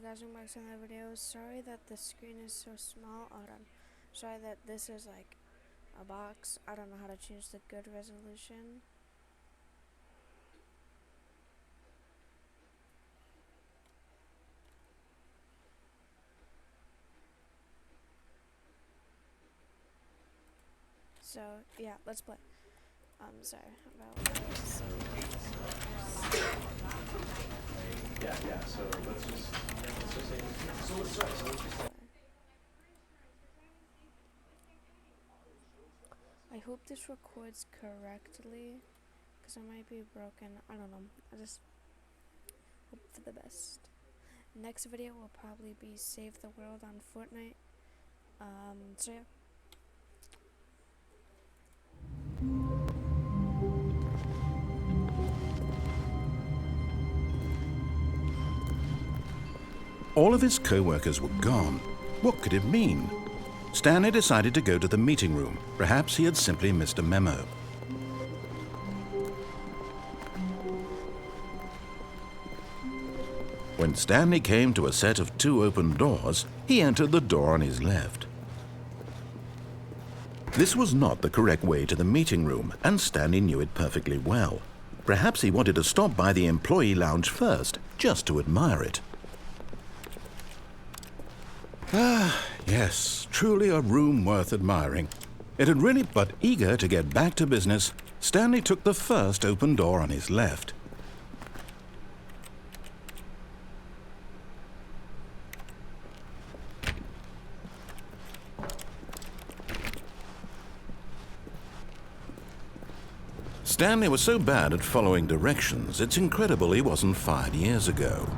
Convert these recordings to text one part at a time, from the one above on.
guys, welcome back to another video. Sorry that the screen is so small. Hold on. Sorry that this is like a box. I don't know how to change the good resolution. So yeah, let's play. Sorry about this. Yeah. So let's just I hope this records correctly, because I might be broken. I don't know. I just hope for the best. Next video will probably be Save the World on Fortnite. So yeah. All of his co-workers were gone. What could it mean? Stanley decided to go to the meeting room. Perhaps he had simply missed a memo. When Stanley came to a set of 2 open doors, he entered the door on his left. This was not the correct way to the meeting room, and Stanley knew it perfectly well. Perhaps he wanted to stop by the employee lounge first, just to admire it. Ah, yes, truly a room worth admiring. It had really, but eager to get back to business, Stanley took the first open door on his left. Stanley was so bad at following directions, it's incredible he wasn't fired years ago.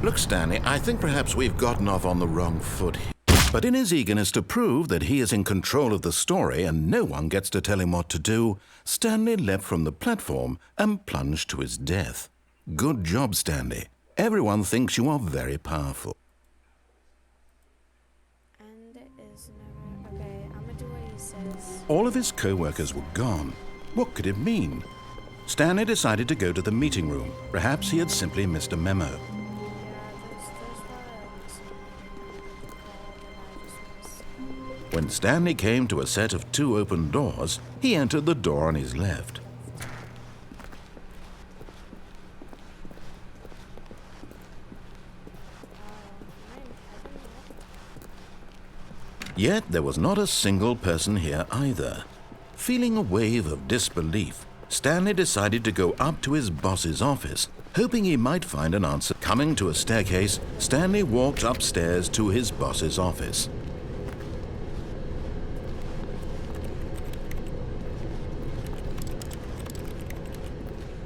Look, Stanley, I think perhaps we've gotten off on the wrong foot here. But in his eagerness to prove that he is in control of the story and no one gets to tell him what to do, Stanley leapt from the platform and plunged to his death. Good job, Stanley. Everyone thinks you are very powerful. End is never... Okay, I'm gonna do what he says. All of his co-workers were gone. What could it mean? Stanley decided to go to the meeting room. Perhaps he had simply missed a memo. When Stanley came to a set of 2 open doors, he entered the door on his left. Yet there was not a single person here either. Feeling a wave of disbelief, Stanley decided to go up to his boss's office, hoping he might find an answer. Coming to a staircase, Stanley walked upstairs to his boss's office.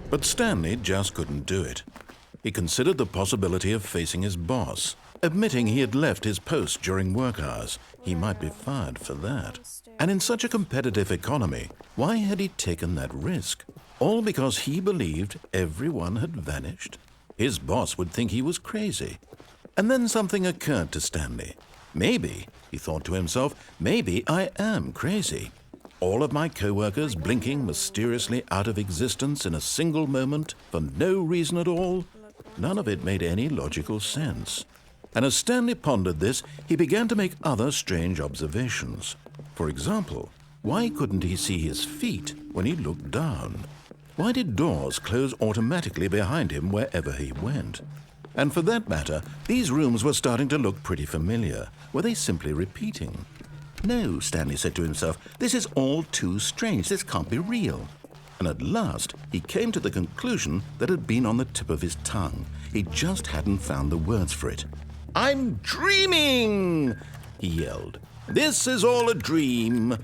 But Stanley just couldn't do it. He considered the possibility of facing his boss. Admitting he had left his post during work hours, he might be fired for that. And in such a competitive economy, why had he taken that risk? All because he believed everyone had vanished? His boss would think he was crazy. And then something occurred to Stanley. Maybe, he thought to himself, maybe I am crazy. All of my co-workers blinking mysteriously out of existence in a single moment for no reason at all? None of it made any logical sense. And as Stanley pondered this, he began to make other strange observations. For example, why couldn't he see his feet when he looked down? Why did doors close automatically behind him wherever he went? And for that matter, these rooms were starting to look pretty familiar. Were they simply repeating? No, Stanley said to himself, this is all too strange. This can't be real. And at last, he came to the conclusion that had been on the tip of his tongue. He just hadn't found the words for it. "I'm dreaming!" he yelled. "This is all a dream."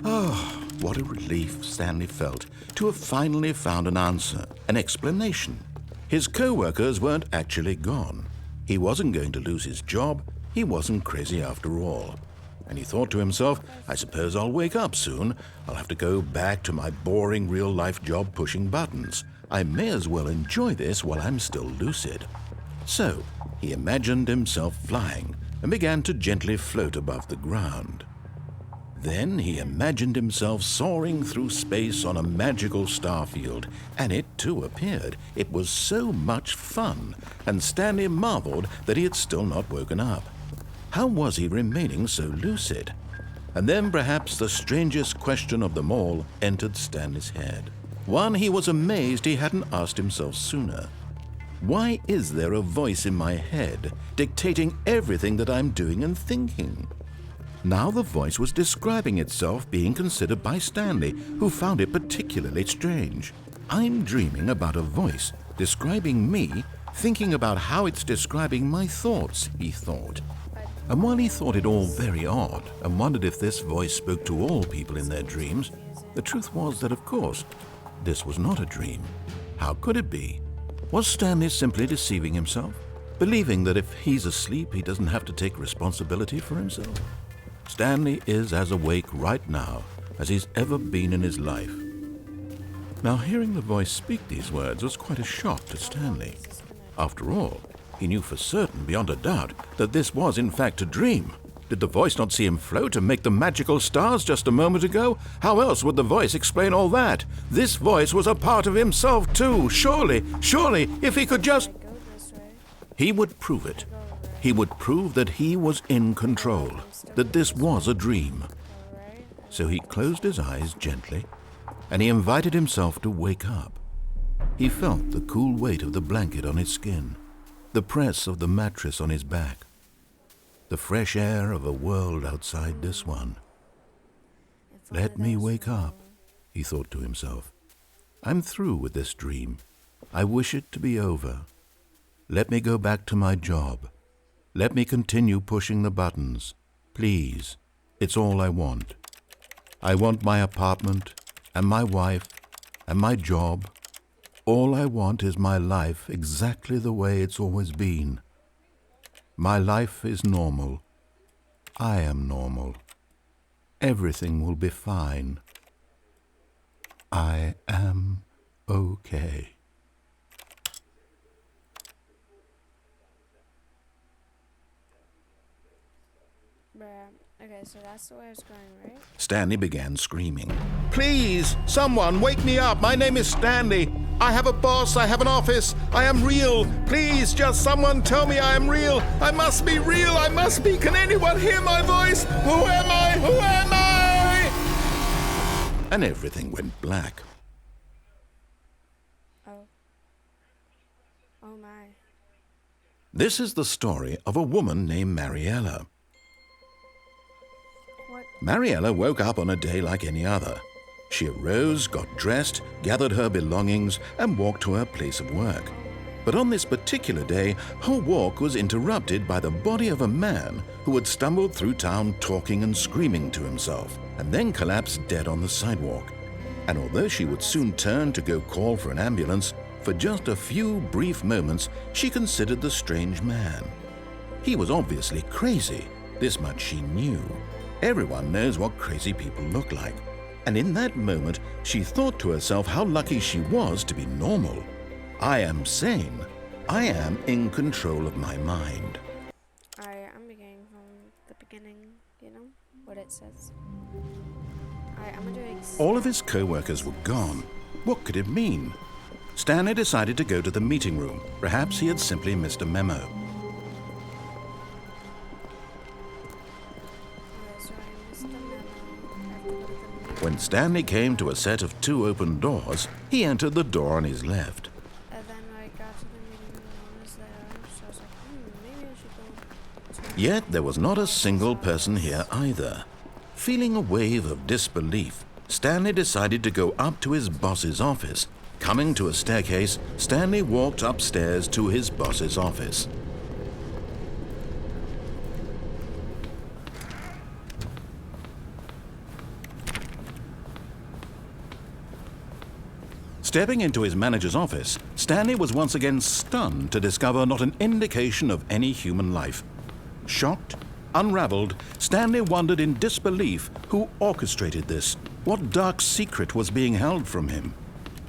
Oh, what a relief Stanley felt to have finally found an answer, an explanation. His co-workers weren't actually gone. He wasn't going to lose his job. He wasn't crazy after all. And he thought to himself, I suppose I'll wake up soon. I'll have to go back to my boring real-life job pushing buttons. I may as well enjoy this while I'm still lucid. So, he imagined himself flying and began to gently float above the ground. Then he imagined himself soaring through space on a magical star field, and it too appeared. It was so much fun, and Stanley marveled that he had still not woken up. How was he remaining so lucid? And then perhaps the strangest question of them all entered Stanley's head. One he was amazed he hadn't asked himself sooner. Why is there a voice in my head dictating everything that I'm doing and thinking? Now the voice was describing itself being considered by Stanley, who found it particularly strange. I'm dreaming about a voice describing me, thinking about how it's describing my thoughts, he thought. And while he thought it all very odd and wondered if this voice spoke to all people in their dreams, the truth was that, of course, this was not a dream. How could it be? Was Stanley simply deceiving himself, believing that if he's asleep, he doesn't have to take responsibility for himself? Stanley is as awake right now as he's ever been in his life. Now, hearing the voice speak these words was quite a shock to Stanley. After all, he knew for certain, beyond a doubt, that this was in fact a dream. Did the voice not see him float and make the magical stars just a moment ago? How else would the voice explain all that? This voice was a part of himself too. Surely, if he could just... He would prove it. He would prove that he was in control, that this was a dream. So he closed his eyes gently, and he invited himself to wake up. He felt the cool weight of the blanket on his skin, the press of the mattress on his back, the fresh air of a world outside this one. Let me wake up, he thought to himself. I'm through with this dream. I wish it to be over. Let me go back to my job. Let me continue pushing the buttons. Please, it's all I want. I want my apartment and my wife and my job. All I want is my life exactly the way it's always been. My life is normal. I am normal. Everything will be fine. I am okay. Okay, so that's the way it's going, right? Stanley began screaming. Please, someone, wake me up. My name is Stanley. I have a boss. I have an office. I am real. Please, just someone tell me I am real. I must be real. I must be. Can anyone hear my voice? Who am I? Who am I? And everything went black. Oh. Oh my. This is the story of a woman named Mariella. Mariella woke up on a day like any other. She arose, got dressed, gathered her belongings, and walked to her place of work. But on this particular day, her walk was interrupted by the body of a man who had stumbled through town talking and screaming to himself, and then collapsed dead on the sidewalk. And although she would soon turn to go call for an ambulance, for just a few brief moments she considered the strange man. He was obviously crazy. This much she knew. Everyone knows what crazy people look like. And in that moment, she thought to herself how lucky she was to be normal. I am sane. I am in control of my mind. I'm beginning from the beginning, you know, what it says. I'm gonna do All of his co-workers were gone. What could it mean? Stanley decided to go to the meeting room. Perhaps he had simply missed a memo. When Stanley came to a set of 2 open doors, he entered the door on his left. And then I got to the meeting room and I was there, so I was like, maybe I should go to... Yet there was not a single person here either. Feeling a wave of disbelief, Stanley decided to go up to his boss's office. Coming to a staircase, Stanley walked upstairs to his boss's office. Stepping into his manager's office, Stanley was once again stunned to discover not an indication of any human life. Shocked, unraveled, Stanley wondered in disbelief who orchestrated this, what dark secret was being held from him.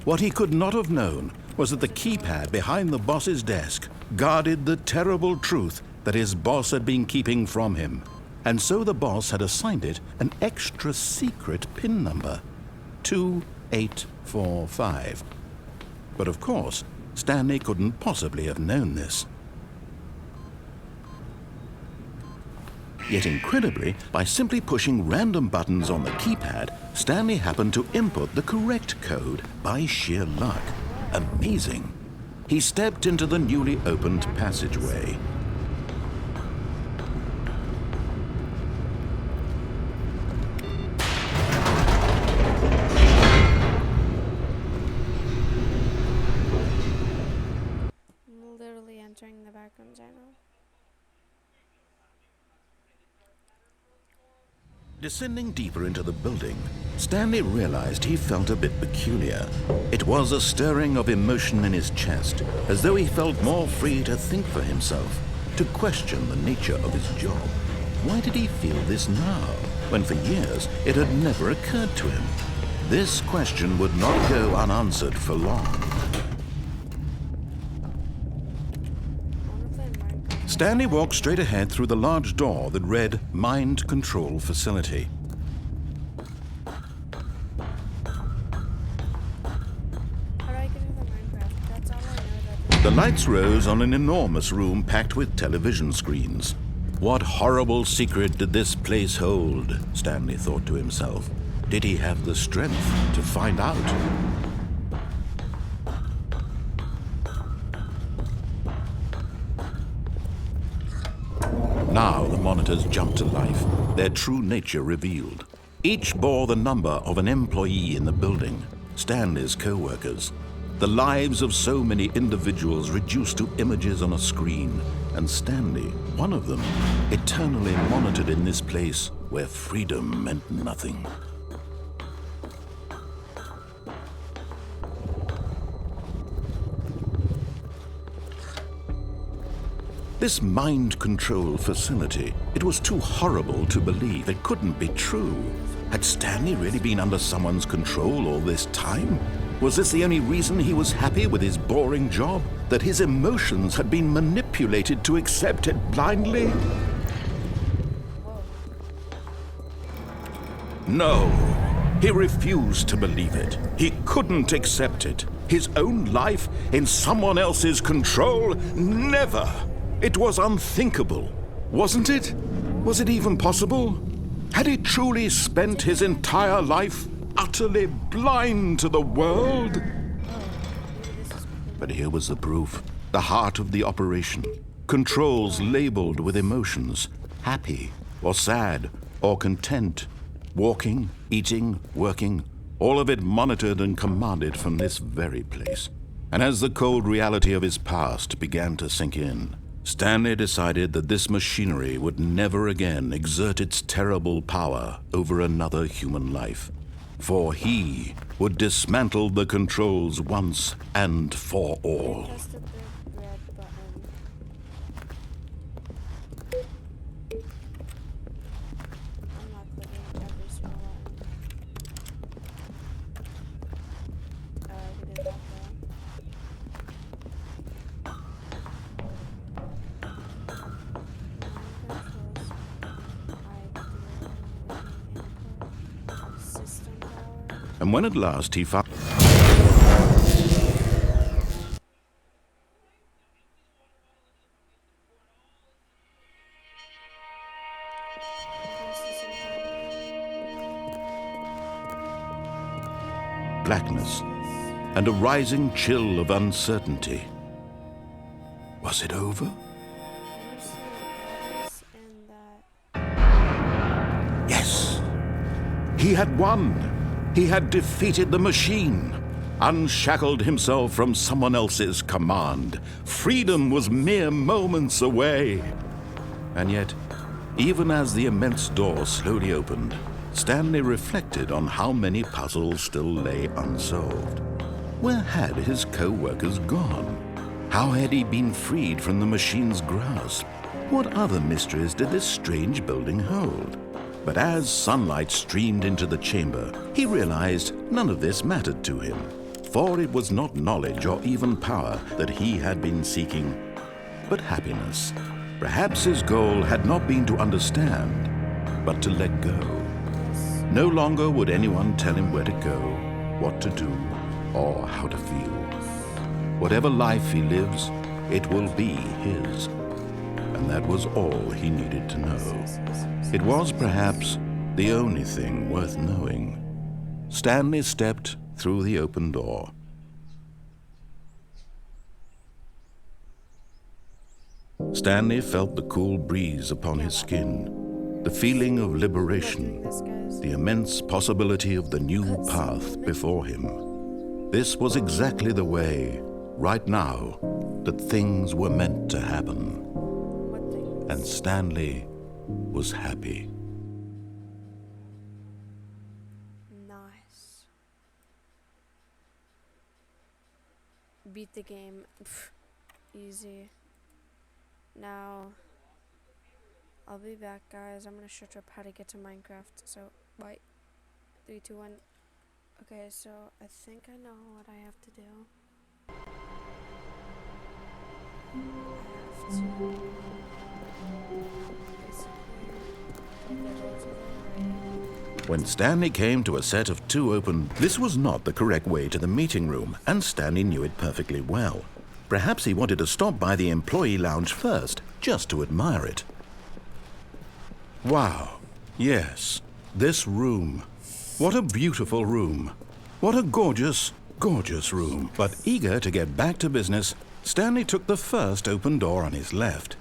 What he could not have known was that the keypad behind the boss's desk guarded the terrible truth that his boss had been keeping from him. and so the boss had assigned it an extra secret PIN number, 2845. But of course, Stanley couldn't possibly have known this. Yet incredibly, by simply pushing random buttons on the keypad, Stanley happened to input the correct code by sheer luck. Amazing. He stepped into the newly opened passageway. I'm literally entering the background right now. Descending deeper into the building, Stanley realized he felt a bit peculiar. It was a stirring of emotion in his chest, as though he felt more free to think for himself, to question the nature of his job. Why did he feel this now, when for years it had never occurred to him? This question would not go unanswered for long. Stanley walked straight ahead through the large door that read Mind Control Facility. How do I get into the Minecraft? That's all I know. The lights rose on an enormous room packed with television screens. What horrible secret did this place hold? Stanley thought to himself. Did he have the strength to find out? Now the monitors jumped to life, their true nature revealed. Each bore the number of an employee in the building, Stanley's co-workers. The lives of so many individuals reduced to images on a screen, and Stanley, one of them, eternally monitored in this place where freedom meant nothing. This mind control facility, it was too horrible to believe. It couldn't be true. Had Stanley really been under someone's control all this time? Was this the only reason he was happy with his boring job? That his emotions had been manipulated to accept it blindly? No, he refused to believe it. He couldn't accept it. His own life in someone else's control? Never! It was unthinkable, wasn't it? Was it even possible? Had he truly spent his entire life utterly blind to the world? But here was the proof, the heart of the operation. Controls labeled with emotions, happy or sad or content, walking, eating, working, all of it monitored and commanded from this very place. And as the cold reality of his past began to sink in, Stanley decided that this machinery would never again exert its terrible power over another human life, for he would dismantle the controls once and for all. Press the big red button. I'm not clicking every single button. We did that though. System power. And when at last he found blackness and a rising chill of uncertainty. Was it over? Yes. He had won. He had defeated the machine, unshackled himself from someone else's command. Freedom was mere moments away. And yet, even as the immense door slowly opened, Stanley reflected on how many puzzles still lay unsolved. Where had his co-workers gone? How had he been freed from the machine's grasp? What other mysteries did this strange building hold? But as sunlight streamed into the chamber, he realized none of this mattered to him, for it was not knowledge or even power that he had been seeking, but happiness. Perhaps his goal had not been to understand, but to let go. No longer would anyone tell him where to go, what to do, or how to feel. Whatever life he lives, it will be his. And that was all he needed to know. It was perhaps the only thing worth knowing. Stanley stepped through the open door. Stanley felt the cool breeze upon his skin, the feeling of liberation, the immense possibility of the new path before him. This was exactly the way, right now, that things were meant to happen. And Stanley was happy. Nice. Beat the game. Pff, easy. Now, I'll be back, guys. I'm gonna search up how to get to Minecraft. So, wait. 3, 2, 1. Okay, so I think I know what I have to do. I have to When Stanley came to a set of 2 open, this was not the correct way to the meeting room, and Stanley knew it perfectly well. Perhaps he wanted to stop by the employee lounge first, just to admire it. Wow, yes, this room. What a beautiful room. What a gorgeous, gorgeous room. But eager to get back to business, Stanley took the first open door on his left.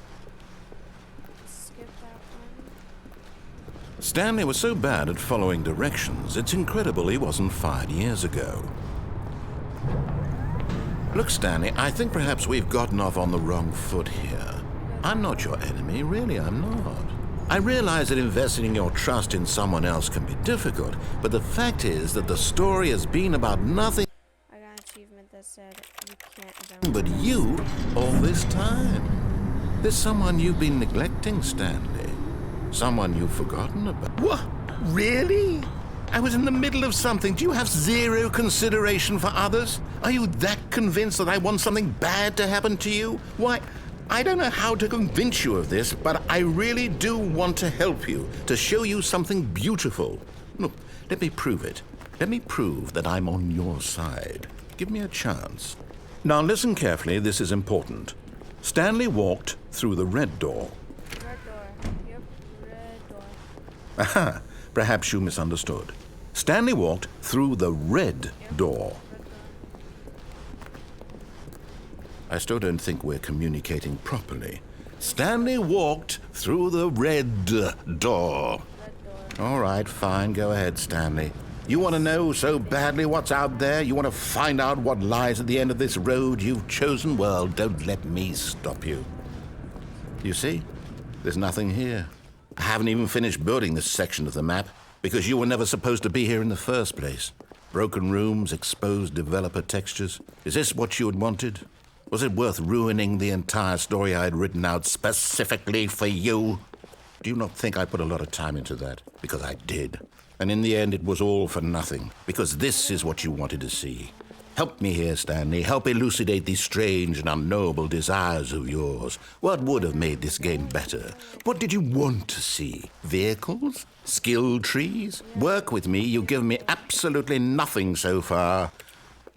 skip that one. Stanley was so bad at following directions, it's incredible he wasn't fired years ago. Look, Stanley, I think perhaps we've gotten off on the wrong foot here. I'm not your enemy, really, I'm not. I realize that investing your trust in someone else can be difficult, but the fact is that the story has been about nothing I got an achievement that said you can't jump. but you all this time. There's someone you've been neglecting, Stanley. Someone you've forgotten about. What? Really? I was in the middle of something. Do you have zero consideration for others? Are you that convinced that I want something bad to happen to you? Why, I don't know how to convince you of this, but I really do want to help you, to show you something beautiful. Look, let me prove it. Let me prove that I'm on your side. Give me a chance. Now listen carefully, this is important. Stanley walked through the red door. Red door. Yep, red door. Aha, perhaps you misunderstood. Stanley walked through the red door. I still don't think we're communicating properly. Stanley walked through the red door. All right, fine, go ahead, Stanley. You want to know so badly what's out there? You want to find out what lies at the end of this road you've chosen? Well, don't let me stop you. You see, there's nothing here. I haven't even finished building this section of the map because you were never supposed to be here in the first place. Broken rooms, exposed developer textures. Is this what you had wanted? Was it worth ruining the entire story I had written out specifically for you? Do you not think I put a lot of time into that? Because I did. And in the end, it was all for nothing. Because this is what you wanted to see. Help me here, Stanley. Help elucidate these strange and unknowable desires of yours. What would have made this game better? What did you want to see? Vehicles? Skill trees? Work with me. You've given me absolutely nothing so far.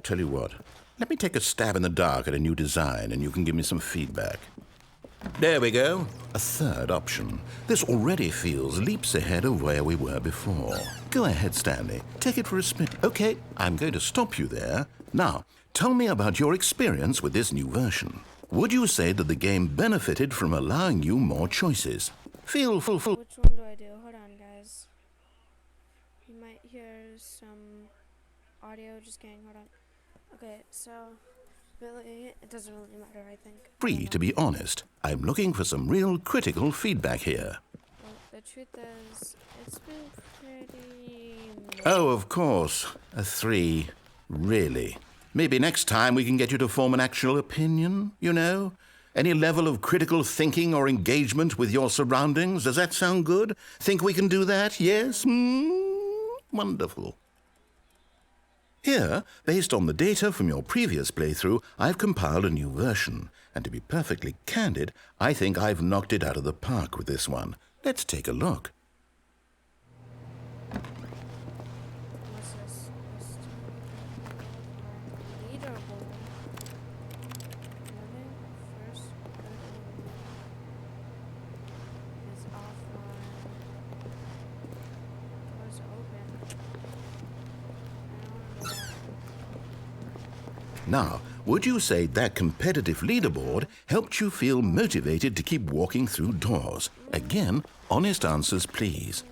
Tell you what. Let me take a stab in the dark at a new design, and you can give me some feedback. There we go. A third option. This already feels leaps ahead of where we were before. Go ahead, Stanley. Take it for a spin. Okay, I'm going to stop you there. Now, tell me about your experience with this new version. Would you say that the game benefited from allowing you more choices? Feel full. Which one do I do? Hold on, guys. You might hear some audio. Just kidding. Hold on. Okay, so really, it doesn't really matter, I think. Free to be honest. I'm looking for some real critical feedback here. Well, the truth is, it's been pretty... Oh, of course. A 3. Really. Maybe next time we can get you to form an actual opinion, you know? Any level of critical thinking or engagement with your surroundings. Does that sound good? Think we can do that? Yes? Wonderful. Here, based on the data from your previous playthrough, I've compiled a new version. And to be perfectly candid, I think I've knocked it out of the park with this one. Let's take a look. What's this? Leaderboard. Living first good is offline. Doors open. I don't know. Now, would you say that competitive leaderboard helped you feel motivated to keep walking through doors? Again, honest answers, please.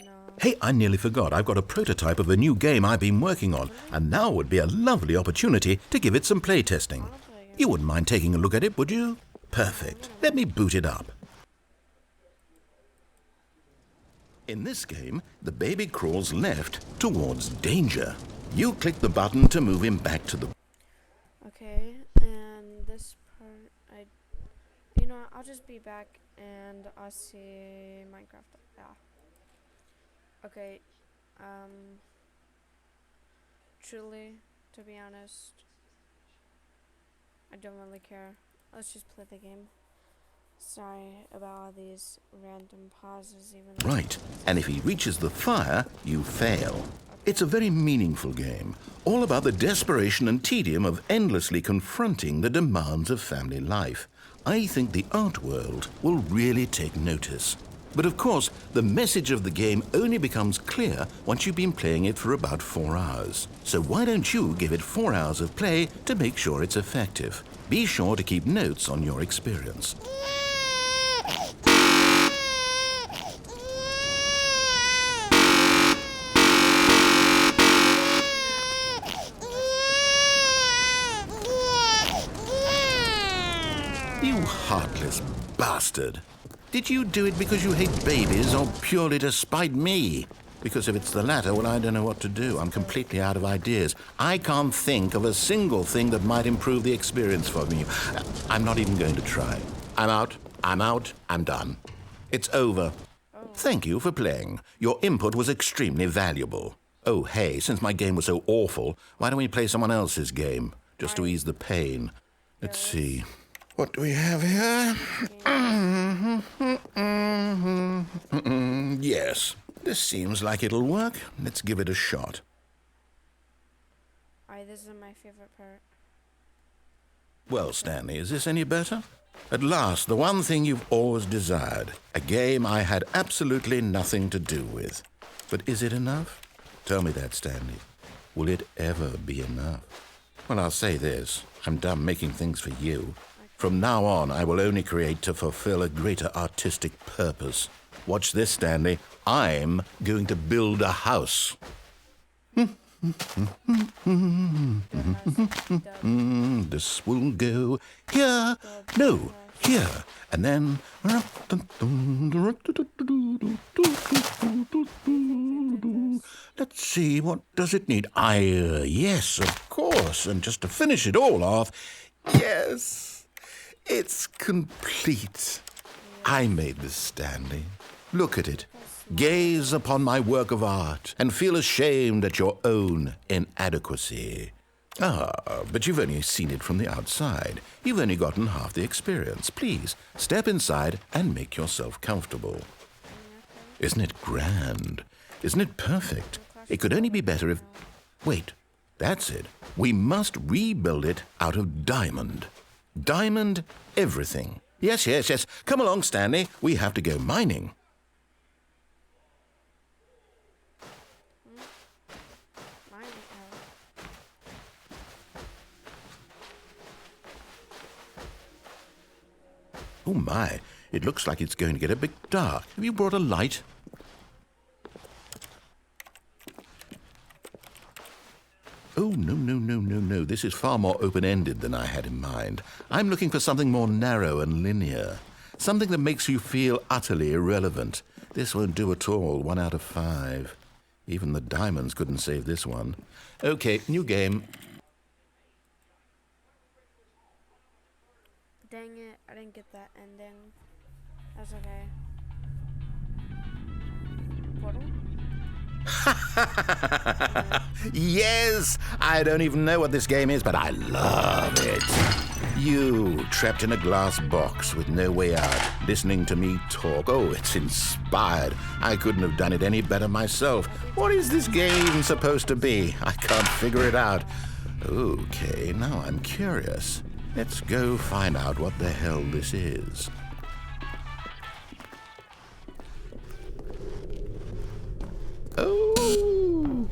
No. Hey, I nearly forgot. I've got a prototype of a new game I've been working on, and now would be a lovely opportunity to give it some playtesting. You wouldn't mind taking a look at it, would you? Perfect. Let me boot it up. In this game, the baby crawls left towards danger. You click the button to move him back to the... Okay, and this part, you know what, I'll just be back and I'll see Minecraft. Yeah. Okay, truly, to be honest, I don't really care. Let's just play the game. Sorry about all these random pauses even. Right, and if he reaches the fire, you fail. It's a very meaningful game, all about the desperation and tedium of endlessly confronting the demands of family life. I think the art world will really take notice. But of course, the message of the game only becomes clear once you've been playing it for about 4 hours. So why don't you give it 4 hours of play to make sure it's effective? Be sure to keep notes on your experience. You heartless bastard. Did you do it because you hate babies or purely to spite me? Because if it's the latter, well, I don't know what to do. I'm completely out of ideas. I can't think of a single thing that might improve the experience for me. I'm not even going to try. I'm out, I'm done. It's over. Thank you for playing. Your input was extremely valuable. Oh, hey, since my game was so awful, why don't we play someone else's game? Just to ease the pain. Let's see. What do we have here? Yes, this seems like it'll work. Let's give it a shot. Alright, this is my favorite part. Well, Stanley, is this any better? At last, the one thing you've always desired. A game I had absolutely nothing to do with. But is it enough? Tell me that, Stanley. Will it ever be enough? Well, I'll say this. I'm done making things for you. From now on, I will only create to fulfill a greater artistic purpose. Watch this, Stanley. I'm going to build a house. This will go here. No, here. And then... Let's see, what does it need? Yes, of course. And just to finish it all off, yes. It's complete. I made this, Stanley. Look at it. Gaze upon my work of art and feel ashamed at your own inadequacy. But you've only seen it from the outside. You've only gotten half the experience. Please, step inside and make yourself comfortable. Isn't it grand? Isn't it perfect? It could only be better if... Wait, that's it. We must rebuild it out of diamond. Diamond everything. Yes. Come along, Stanley. We have to go mining. Oh my, it looks like it's going to get a bit dark. Have you brought a light? Oh, no. This is far more open-ended than I had in mind. I'm looking for something more narrow and linear. Something that makes you feel utterly irrelevant. This won't do at all. 1 out of 5. Even the diamonds couldn't save this one. Okay, new game. Dang it, I didn't get that ending. That's okay. Portal? Yes! I don't even know what this game is, but I love it. You, trapped in a glass box with no way out, listening to me talk. Oh, it's inspired. I couldn't have done it any better myself. What is this game even supposed to be? I can't figure it out. Okay, now I'm curious. Let's go find out what the hell this is. Oh,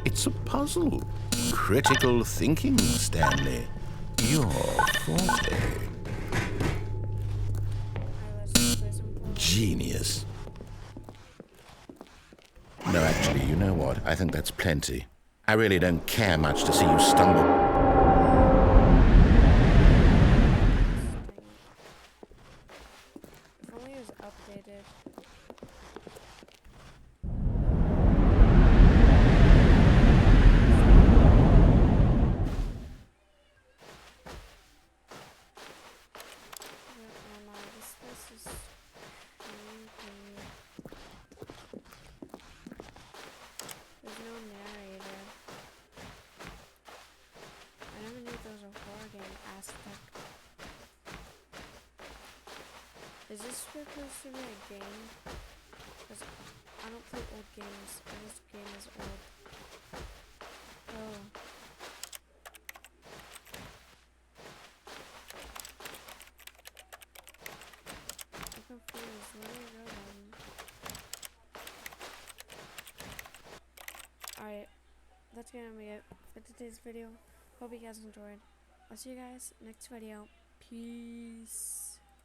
it's a puzzle. Critical thinking, Stanley. Your forte. Genius. No, actually, you know what? I think that's plenty. I really don't care much to see you stumble. If only it was updated. This place is creepy. There's no narrator. I never knew there was a horror game aspect. Is this supposed to be a game? Because I don't play old games, and this game is old. Oh. I'm confused. Where do I go then? Alright, that's gonna be it for today's video. Hope you guys enjoyed. I'll see you guys next video. Peace.